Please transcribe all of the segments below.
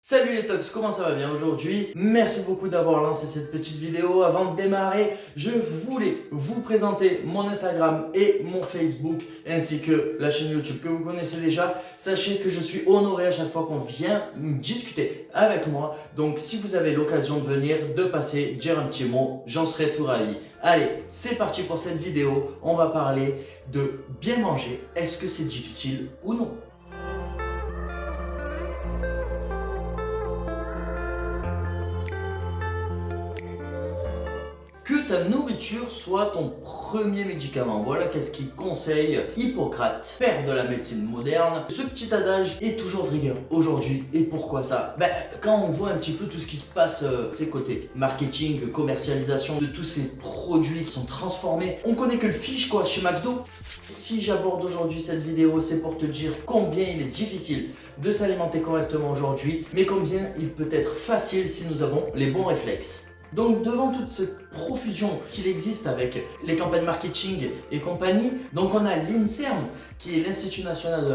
Salut les tox, comment ça va bien aujourd'hui? Merci beaucoup d'avoir lancé cette petite vidéo. Avant de démarrer, je voulais vous présenter mon Instagram et mon Facebook ainsi que la chaîne YouTube que vous connaissez déjà. Sachez que je suis honoré à chaque fois qu'on vient discuter avec moi. Donc si vous avez l'occasion de venir, de passer, dire un petit mot, j'en serai tout ravi. Allez, c'est parti pour cette vidéo. On va parler de bien manger. Est-ce que c'est difficile ou non? Que ta nourriture soit ton premier médicament. Voilà qu'est-ce qu'il conseille Hippocrate, père de la médecine moderne. Ce petit adage est toujours de rigueur aujourd'hui. Et pourquoi ça? Quand on voit un petit peu tout ce qui se passe, ces côtés marketing, commercialisation de tous ces produits qui sont transformés, on connaît que le fiche quoi chez McDo. Si j'aborde aujourd'hui cette vidéo, c'est pour te dire combien il est difficile de s'alimenter correctement aujourd'hui, mais combien il peut être facile si nous avons les bons réflexes. Donc devant toute cette profusion qu'il existe avec les campagnes marketing et compagnie, donc on a l'INSERM qui est l'Institut National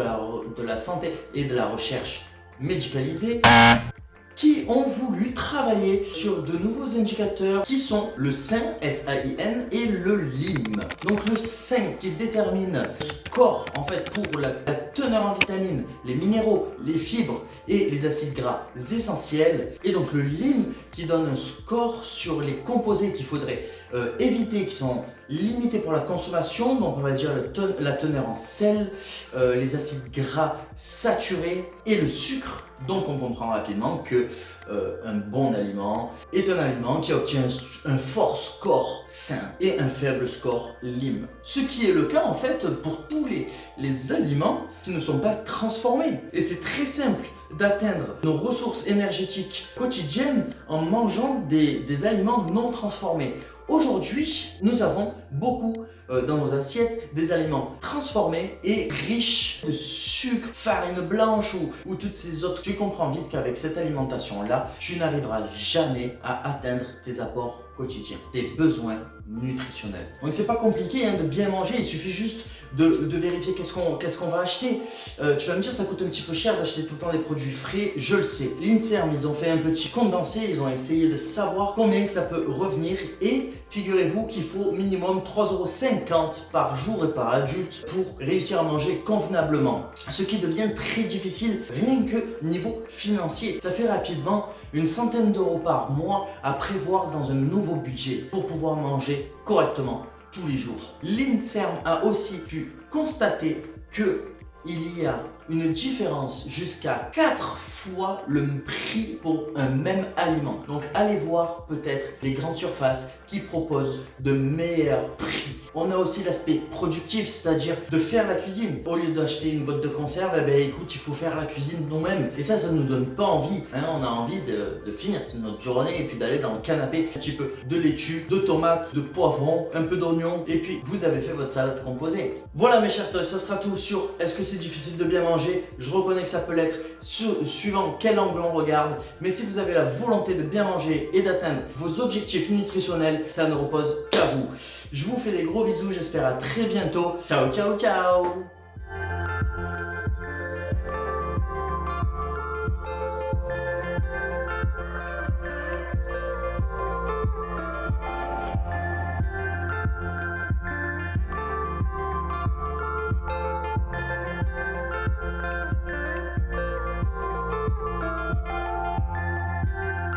de la Santé et de la Recherche Médicalisée qui ont voulu travailler sur de nouveaux indicateurs qui sont le SAIN, S-A-I-N, et le LIM. Donc le SAIN qui détermine le score en fait pour la teneur en vitamines, les minéraux, les fibres et les acides gras essentiels. Et donc le LIM qui donne un score sur les composés qu'il faudrait éviter, qui sont limités pour la consommation. Donc on va dire la teneur en sel, les acides gras saturés et le sucre. Donc on comprend rapidement que un bon aliment est un aliment qui obtient un fort score sain et un faible score LIM. Ce qui est le cas en fait pour tous les aliments qui ne sont pas transformés. Et c'est très simple d'atteindre nos ressources énergétiques quotidiennes en mangeant des aliments non transformés. Aujourd'hui, nous avons beaucoup dans nos assiettes des aliments transformés et riches de sucre, farine blanche ou toutes ces autres. Tu comprends vite qu'avec cette alimentation-là, tu n'arriveras jamais à atteindre tes apports quotidiens, tes besoins nutritionnels. Donc c'est pas compliqué de bien manger, il suffit juste de vérifier qu'est-ce qu'on va acheter. Tu vas me dire ça coûte un petit peu cher d'acheter tout le temps des produits frais, je le sais. L'INSERM, ils ont fait un petit condensé, ils ont essayé de savoir combien que ça peut revenir et figurez-vous qu'il faut minimum 3,50 € par jour et par adulte pour réussir à manger convenablement. Ce qui devient très difficile rien que niveau financier. Ça fait rapidement une centaine d'euros par mois à prévoir dans un nouveau budget pour pouvoir manger correctement tous les jours. L'INSERM a aussi pu constater que il y a une différence jusqu'à 4 fois le prix pour un même aliment. Donc allez voir peut-être les grandes surfaces qui proposent de meilleurs prix. On a aussi l'aspect productif, c'est-à-dire de faire la cuisine. Au lieu d'acheter une boîte de conserve, écoute, il faut faire la cuisine nous-mêmes. Et ça ne nous donne pas envie. On a envie de finir notre journée et puis d'aller dans le canapé. Un petit peu de laitue, de tomates, de poivrons, un peu d'oignons. Et puis vous avez fait votre salade composée. Voilà mes chers toys, ça sera tout sur est-ce que c'est difficile de bien manger. Je reconnais que ça peut l'être suivant quel angle on regarde. Mais si vous avez la volonté de bien manger et d'atteindre vos objectifs nutritionnels, ça ne repose qu'à vous. Je vous fais des gros bisous, j'espère à très bientôt. Ciao, ciao, ciao!